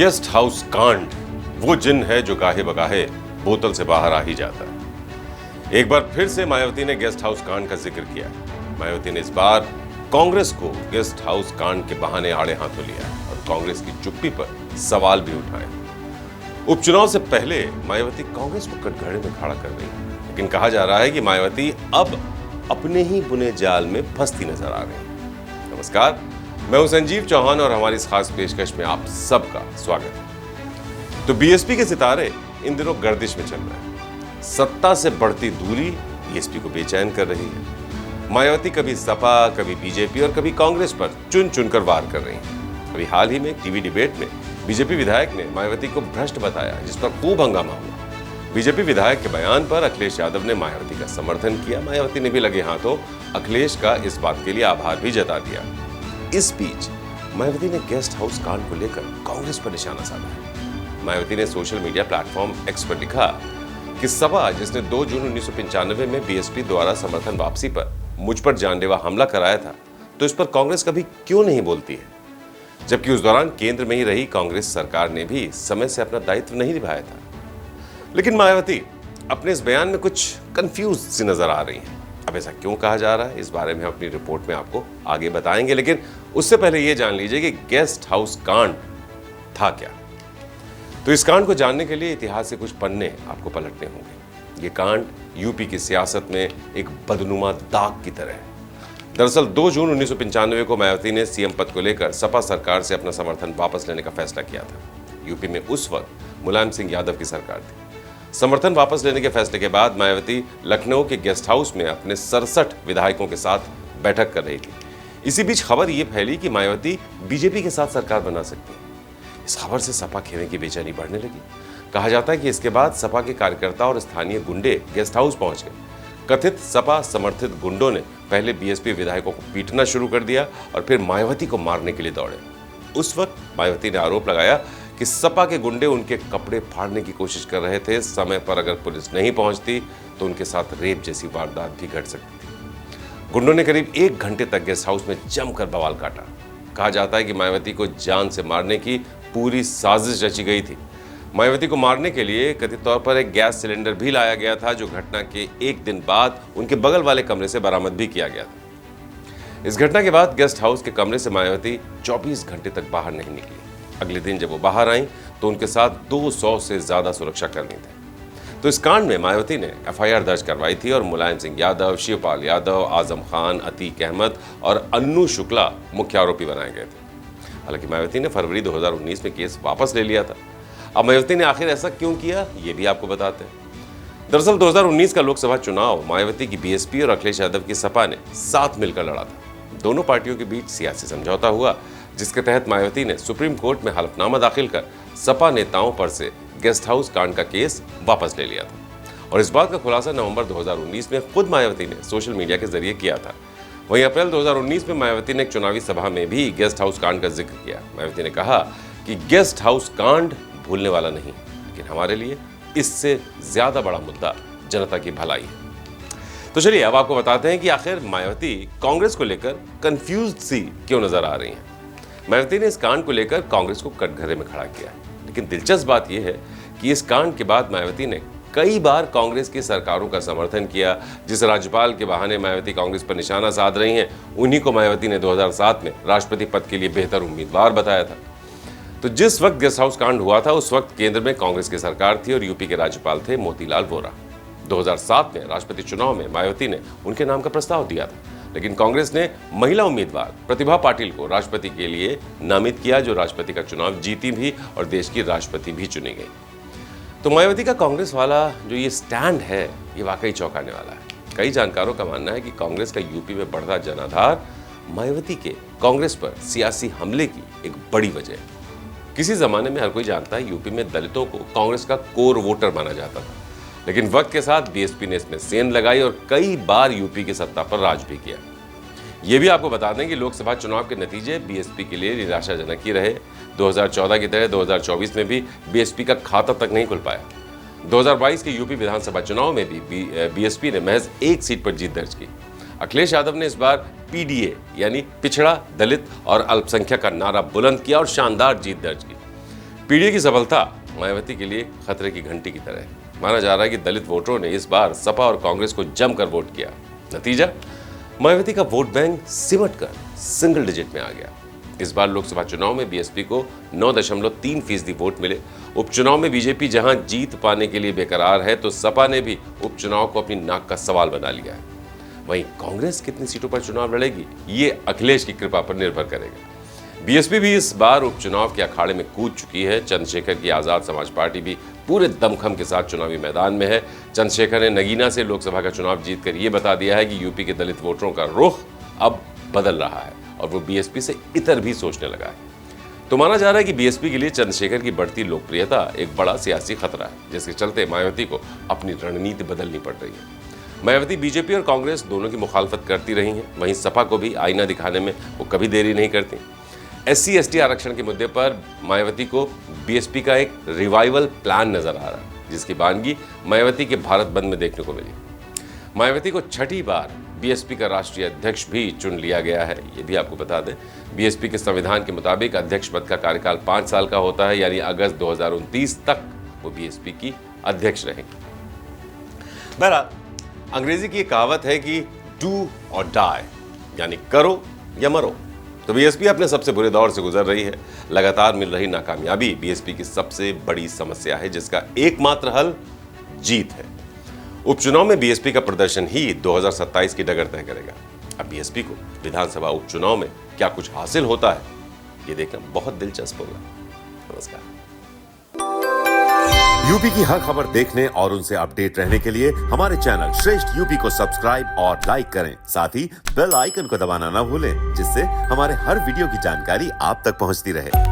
Guest house कांड वो जिन है जो गाहे बगाहे बोतल से बाहर आ ही जाता है। एक बार फिर से मायावती ने गेस्ट हाउस कांड का जिक्र किया। मायावती ने इस बार कांग्रेस को गेस्ट हाउस कांड के बहाने आड़े हाथों लिया और कांग्रेस की चुप्पी पर सवाल भी उठाए। उपचुनाव से पहले मायावती कांग्रेस को कटघरे में खड़ा कर रही है, लेकिन कहा जा रहा है कि मायावती अब अपने ही बुने जाल में फंसती नजर आ रही है। नमस्कार, मैं हूं संजीव चौहान और हमारी इस खास पेशकश में आप सबका स्वागत है। तो बीएसपी के सितारे इन दिनों गर्दिश में चल रहे हैं। सत्ता से बढ़ती दूरी बीएसपी को बेचैन कर रही है। मायावती कभी सपा, कभी बीजेपी और कभी कांग्रेस पर चुन चुनकर वार कर रही हैं। अभी हाल ही में टीवी डिबेट में बीजेपी विधायक ने मायावती को भ्रष्ट बताया, जिस पर खूब हंगामा हुआ। बीजेपी विधायक के बयान पर अखिलेश यादव ने मायावती का समर्थन किया। मायावती ने भी लगे हाथों अखिलेश का इस बात के लिए आभार भी जता दिया। इस बीच मायावती ने गेस्ट हाउस कांड को लेकर कांग्रेस पर निशाना साधा है। मायावती ने सोशल मीडिया प्लेटफॉर्म एक्स पर लिखा कि सपा, जिसने 2 जून 1995 में बीएसपी द्वारा समर्थन वापसी पर मुझ पर जानलेवा हमला कराया था, तो इस पर कांग्रेस कभी क्यों नहीं बोलती है, जबकि उस दौरान केंद्र में ही रही कांग्रेस सरकार ने भी समय से अपना दायित्व नहीं निभाया था। लेकिन मायावती अपने इस बयान में कुछ कंफ्यूज सी नजर आ रही है। अब ऐसा क्यों कहा जा रहा है, इस बारे में अपनी रिपोर्ट में आपको आगे बताएंगे, लेकिन उससे पहले यह जान लीजिए कि गेस्ट हाउस कांड था क्या। तो इस कांड को जानने के लिए इतिहास से कुछ पन्ने आपको पलटने होंगे। ये कांड यूपी की सियासत में एक बदनुमा दाग की तरह है। दरअसल 2 जून 1995 को मायावती ने सीएम पद को लेकर सपा सरकार से अपना समर्थन वापस लेने का फैसला किया था। यूपी में उस वक्त मुलायम सिंह यादव की सरकार थी। समर्थन वापस लेने के फैसले के बाद मायावती लखनऊ के गेस्ट हाउस में अपने 67 विधायकों के साथ बैठक कर रही थी। इसी बीच खबर यह फैली कि मायावती बीजेपी के साथ सरकार बना सकती है। इस खबर से सपा खेमे की बेचैनी बढ़ने लगी। कहा जाता है कि इसके बाद सपा के कार्यकर्ता और स्थानीय गुंडे गेस्ट हाउस पहुंच गए। कथित सपा समर्थित गुंडों ने पहले बीएसपी विधायकों को पीटना शुरू कर दिया और फिर मायावती को मारने के लिए दौड़े। उस वक्त मायावती ने आरोप लगाया कि सपा के गुंडे उनके कपड़े फाड़ने की कोशिश कर रहे थे। समय पर अगर पुलिस नहीं पहुंचती तो उनके साथ रेप जैसी वारदात भी घट सकती थी। गुंडों ने करीब 1 घंटे तक गेस्ट हाउस में जमकर बवाल काटा। कहा जाता है कि मायावती को जान से मारने की पूरी साजिश रची गई थी। मायावती को मारने के लिए कथित तौर पर एक गैस सिलेंडर भी लाया गया था, जो घटना के 1 दिन बाद उनके बगल वाले कमरे से बरामद भी किया गया था। इस घटना के बाद गेस्ट हाउस के कमरे से मायावती 24 घंटे तक बाहर नहीं निकली। अगले दिन जब वो बाहर आई तो उनके साथ 200 से ज्यादा सुरक्षाकर्मी थे। तो इस कांड में मायावती ने एफआईआर दर्ज करवाई थी और मुलायम सिंह यादव, शिवपाल यादव, आजम खान, अतीक अहमद और अन्नू शुक्ला मुख्य आरोपी बनाए गए थे। हालांकि मायावती ने फरवरी 2019 में केस वापस ले लिया था। अब मायावती ने आखिर ऐसा क्यों किया, ये भी आपको बताते हैं। दरअसल 2019 का लोकसभा चुनाव मायावती की बीएसपी और अखिलेश यादव की सपा ने साथ मिलकर लड़ा था। दोनों पार्टियों के बीच सियासी समझौता हुआ, जिसके तहत मायावती ने सुप्रीम कोर्ट में हलफनामा दाखिल कर सपा नेताओं पर से गेस्ट हाउस कांड का केस वापस ले लिया था। और इस बात का खुलासा नवंबर 2019 में खुद मायावती ने सोशल मीडिया के जरिए किया था। वहीं अप्रैल 2019 में मायावती ने एक चुनावी सभा में भी गेस्ट हाउस कांड का जिक्र किया। मायावती ने कहा कि गेस्ट हाउस कांड भूलने वाला नहीं, लेकिन हमारे लिए इससे ज्यादा बड़ा मुद्दा जनता की भलाई है। तो चलिए अब आपको बताते हैं कि आखिर मायावती कांग्रेस को लेकर कंफ्यूज्ड सी क्यों नजर आ रही हैं। मायावती ने इस कांड को लेकर कांग्रेस को कटघरे में खड़ा किया, लेकिन दिलचस्प बात यह है कि इस कांड के बाद मायावती ने कई बार कांग्रेस की सरकारों का समर्थन किया। जिस राज्यपाल के बहाने मायावती कांग्रेस पर निशाना साध रही हैं, उन्हीं को मायावती ने 2007 में राष्ट्रपति पद के लिए बेहतर उम्मीदवार बताया था। तो जिस वक्त गेस्ट हाउस कांड हुआ था, उस वक्त केंद्र में कांग्रेस की सरकार थी और यूपी के राज्यपाल थे मोतीलाल वोरा। 2007 में राष्ट्रपति चुनाव में मायावती ने उनके नाम का प्रस्ताव दिया था, लेकिन कांग्रेस ने महिला उम्मीदवार प्रतिभा पाटिल को राष्ट्रपति के लिए नामित किया, जो राष्ट्रपति का चुनाव जीती भी और देश की राष्ट्रपति भी चुनी गई। तो मायावती का कांग्रेस वाला जो ये स्टैंड है, ये वाकई चौंकाने वाला है। कई जानकारों का मानना है कि कांग्रेस का यूपी में बढ़ता जनाधार मायावती के कांग्रेस पर सियासी हमले की एक बड़ी वजह है। किसी जमाने में हर कोई जानता है यूपी में दलितों को कांग्रेस का कोर वोटर माना जाता था, लेकिन वक्त के साथ बीएसपी ने इसमें सेंध लगाई और कई बार यूपी की सत्ता पर राज भी किया। ये भी आपको बता दें कि लोकसभा चुनाव के नतीजे बीएसपी के लिए निराशाजनक ही रहे। 2014 की तरह 2024 में भी बीएसपी का खाता तक नहीं खुल पाया। 2022 के यूपी विधानसभा चुनाव में भी बीएसपी ने महज 1 सीट पर जीत दर्ज की। अखिलेश यादव ने इस बार पीडीए यानी पिछड़ा, दलित और अल्पसंख्यक का नारा बुलंद किया और शानदार जीत दर्ज की। पीडीए की सफलता मायावती के लिए खतरे की घंटी की तरह है। माना जा रहा है कि दलित वोटरों ने इस बार सपा और कांग्रेस को जमकर वोट किया। नतीजा, मायावती का वोट बैंक सिमट कर सिंगल डिजिट में आ गया। इस बार लोकसभा चुनाव में बीएसपी को 9.3% वोट मिले। उपचुनाव में बीजेपी जहां जीत पाने के लिए बेकरार है, तो सपा ने भी उपचुनाव को अपनी नाक का सवाल बना लिया है। वहीं कांग्रेस कितनी सीटों पर चुनाव लड़ेगी, ये अखिलेश की कृपा पर निर्भर करेगा। बीएसपी भी इस बार उपचुनाव के अखाड़े में कूद चुकी है। चंद्रशेखर की आजाद समाज पार्टी भी पूरे दमखम के साथ चुनावी मैदान में है। चंद्रशेखर ने नगीना से लोकसभा का चुनाव जीतकर ये बता दिया है कि यूपी के दलित वोटरों का रुख अब बदल रहा है और वो बीएसपी से इतर भी सोचने लगा है। तो माना जा रहा है कि बीएसपी के लिए चंद्रशेखर की बढ़ती लोकप्रियता एक बड़ा सियासी खतरा है, जिसके चलते मायावती को अपनी रणनीति बदलनी पड़ रही है। मायावती बीजेपी और कांग्रेस दोनों की मुखालफत करती रही हैं। वहीं सपा को भी आईना दिखाने में वो कभी देरी नहीं करती। SC/ST आरक्षण के मुद्दे पर मायावती को बीएसपी का एक रिवाइवल प्लान नजर आ रहा है, जिसकी वानगी मायावती के भारत बंद में देखने को मिली। मायावती को छठी बार बीएसपी का राष्ट्रीय अध्यक्ष भी चुन लिया गया है। ये भी आपको बता दें, बीएसपी के संविधान के मुताबिक अध्यक्ष पद का कार्यकाल 5 साल का होता है, यानी अगस्त 2029 तक वो बीएसपी की अध्यक्ष रहेंगे। बहरहाल, अंग्रेजी की एक कहावत है कि डू और डाई, यानी करो या मरो। तो बीएसपी अपने सबसे बुरे दौर से गुजर रही है। लगातार मिल रही नाकामयाबी बीएसपी की सबसे बड़ी समस्या है, जिसका एकमात्र हल जीत है। उपचुनाव में बीएसपी का प्रदर्शन ही 2027 की डगर तय करेगा। अब बीएसपी को विधानसभा उपचुनाव में क्या कुछ हासिल होता है, ये देखना बहुत दिलचस्प होगा। नमस्कार। यूपी की हर खबर देखने और उनसे अपडेट रहने के लिए हमारे चैनल श्रेष्ठ यूपी को सब्सक्राइब और लाइक करें। साथ ही बेल आइकन को दबाना ना भूलें, जिससे हमारे हर वीडियो की जानकारी आप तक पहुंचती रहे।